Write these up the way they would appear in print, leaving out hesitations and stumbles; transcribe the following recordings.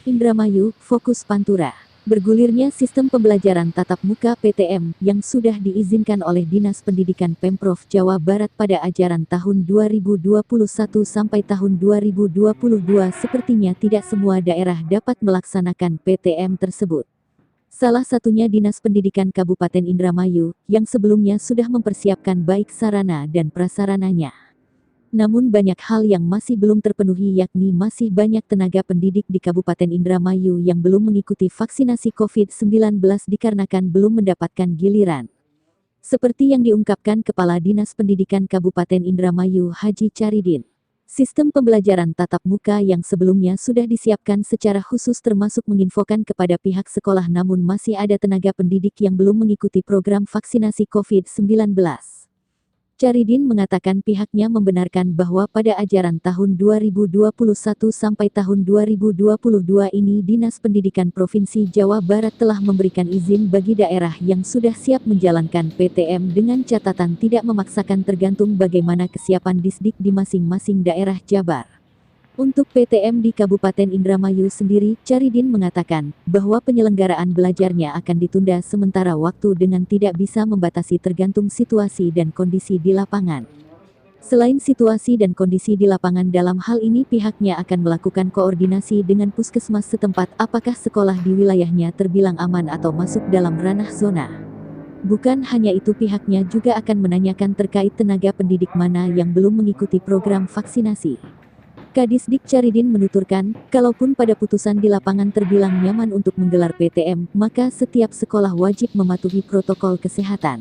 Indramayu, fokus Pantura. Bergulirnya sistem pembelajaran tatap muka PTM yang sudah diizinkan oleh Dinas Pendidikan Pemprov Jawa Barat pada ajaran tahun 2021 sampai tahun 2022 sepertinya tidak semua daerah dapat melaksanakan PTM tersebut. Salah satunya Dinas Pendidikan Kabupaten Indramayu, yang sebelumnya sudah mempersiapkan baik sarana dan prasarananya. Namun banyak hal yang masih belum terpenuhi, yakni masih banyak tenaga pendidik di Kabupaten Indramayu yang belum mengikuti vaksinasi COVID-19 dikarenakan belum mendapatkan giliran. Seperti yang diungkapkan Kepala Dinas Pendidikan Kabupaten Indramayu Haji Caridin. Sistem pembelajaran tatap muka yang sebelumnya sudah disiapkan secara khusus termasuk menginfokan kepada pihak sekolah, namun masih ada tenaga pendidik yang belum mengikuti program vaksinasi COVID-19. Caridin mengatakan pihaknya membenarkan bahwa pada ajaran tahun 2021 sampai tahun 2022 ini Dinas Pendidikan Provinsi Jawa Barat telah memberikan izin bagi daerah yang sudah siap menjalankan PTM dengan catatan tidak memaksakan, tergantung bagaimana kesiapan Disdik di masing-masing daerah Jabar. Untuk PTM di Kabupaten Indramayu sendiri, Caridin mengatakan bahwa penyelenggaraan belajarnya akan ditunda sementara waktu dengan tidak bisa membatasi tergantung situasi dan kondisi di lapangan. Selain situasi dan kondisi di lapangan, dalam hal ini pihaknya akan melakukan koordinasi dengan puskesmas setempat apakah sekolah di wilayahnya terbilang aman atau masuk dalam ranah zona. Bukan hanya itu, pihaknya juga akan menanyakan terkait tenaga pendidik mana yang belum mengikuti program vaksinasi. Kadisdik Caridin menuturkan, kalaupun pada putusan di lapangan terbilang nyaman untuk menggelar PTM, maka setiap sekolah wajib mematuhi protokol kesehatan.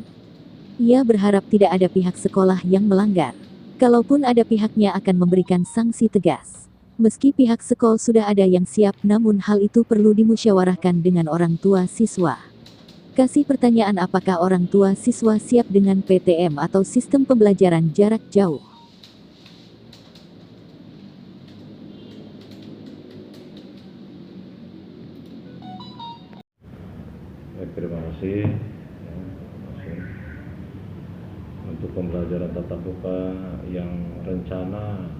Ia berharap tidak ada pihak sekolah yang melanggar. Kalaupun ada, pihaknya akan memberikan sanksi tegas. Meski pihak sekolah sudah ada yang siap, namun hal itu perlu dimusyawarahkan dengan orang tua siswa. Kasih pertanyaan, apakah orang tua siswa siap dengan PTM atau sistem pembelajaran jarak jauh? Terima kasih. Untuk pembelajaran tatap muka yang rencana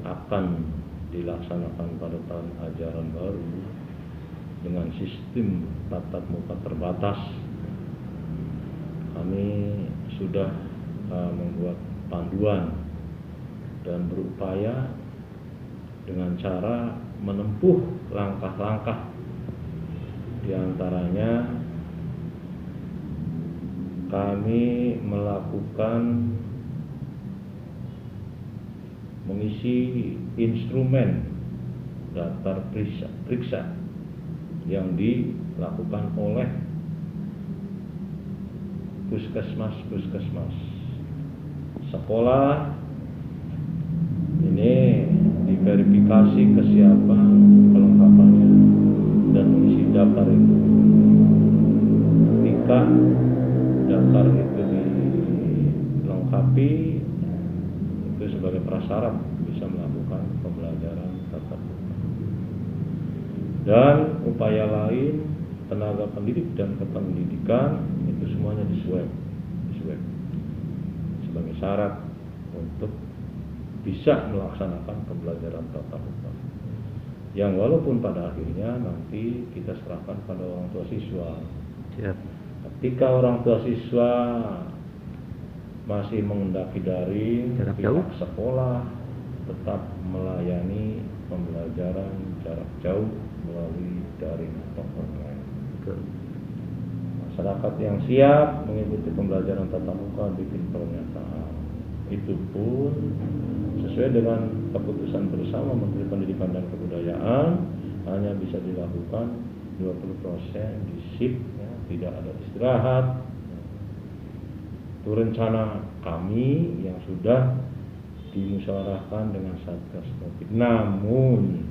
akan dilaksanakan pada tahun ajaran baru dengan sistem tatap muka terbatas, kami sudah membuat panduan dan berupaya dengan cara menempuh langkah-langkah. Di antaranya kami melakukan mengisi instrumen daftar periksa yang dilakukan oleh puskesmas sekolah. Ini diverifikasi kesiapan kelengkapannya dan mengisi daftar itu. Ketika daftar itu dilengkapi, itu sebagai prasyarat bisa melakukan pembelajaran tatap muka. Dan upaya lain, tenaga pendidik dan kependidikan itu semuanya di swab sebagai syarat untuk bisa melaksanakan pembelajaran tatap muka. Yang walaupun pada akhirnya nanti kita serahkan pada orang tua siswa. Siap. Ketika orang tua siswa masih menghendaki daring, pihak sekolah tetap melayani pembelajaran jarak jauh melalui daring atau online. Masyarakat yang siap mengikuti pembelajaran tatap muka bikin pernyataan. Itu pun sesuai dengan keputusan bersama Menteri Pendidikan dan Kebudayaan, hanya bisa dilakukan 20% di shift, ya, tidak ada istirahat. Itu rencana kami yang sudah dimusyawarahkan dengan Satgas Covid. Namun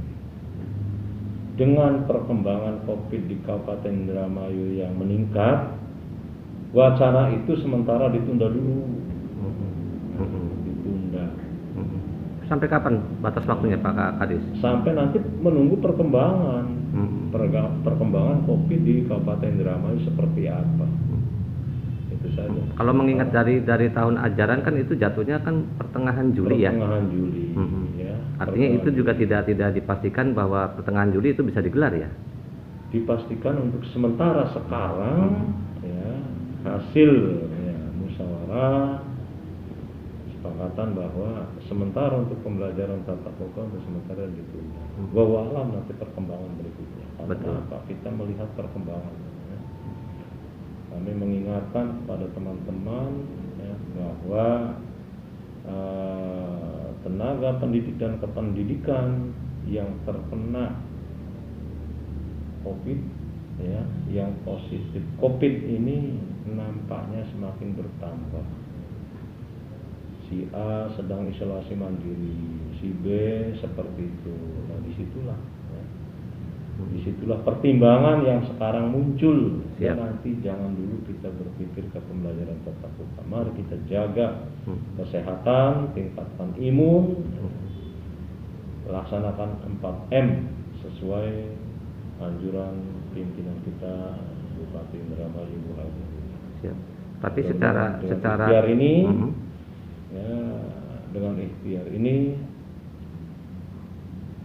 dengan perkembangan Covid di Kabupaten Indramayu yang meningkat, wacana itu sementara ditunda dulu. Ditunda. Sampai kapan batas waktunya Pak Kadis? Sampai nanti menunggu perkembangan Covid di Kabupaten Indramayu seperti apa. Itu saja. Kalau mengingat dari tahun ajaran kan itu jatuhnya kan pertengahan Juli ya. Pertengahan Juli. Ya. Artinya itu juga tidak dipastikan bahwa pertengahan Juli itu bisa digelar ya. Dipastikan untuk sementara sekarang ya, hasil ya, musyawarah kesepakatan bahwa sementara untuk pembelajaran tatap muka untuk sementara ditunda. Wallahu alam nanti perkembangan berikutnya. Karena apa? Kita melihat perkembangan. Ya. Kami mengingatkan kepada teman-teman ya, bahwa tenaga pendidik dan kependidikan yang terkena COVID ya, yang positif COVID ini nampaknya semakin bertambah. Si A sedang isolasi mandiri, si B seperti itu. Nah, disitulah pertimbangan yang sekarang muncul. Ya, nanti jangan dulu kita berpikir ke pembelajaran tatap muka. Mari kita jaga kesehatan, tingkatkan imun, laksanakan 4M sesuai anjuran pimpinan kita Bupati Indramayu Bu Haji. Siap. Tapi secara ikhtiar ini ya, dengan ikhtiar ini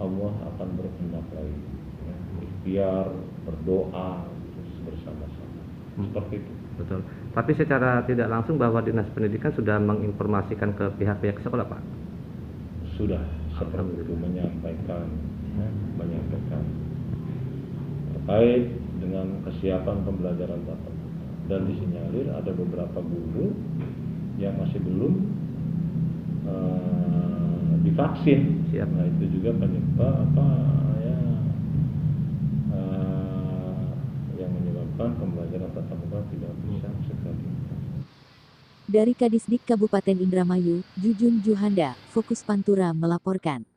Allah akan berkehendak lagi ya, ikhtiar berdoa bersama-sama seperti itu. Betul. Tapi secara tidak langsung bahwa Dinas Pendidikan sudah menginformasikan ke pihak-pihak sekolah Pak? Sudah seperti itu menyampaikan terkait dengan kesiapan pembelajaran tatap muka dan disinyalir ada beberapa guru yang masih belum divaksin. Siap. Nah itu juga penyebab yang menyebabkan pembelajaran tatap muka tidak bisa segera dimulai. Dari Kadisdik Kabupaten Indramayu, Jujun Juhanda, Fokus Pantura melaporkan.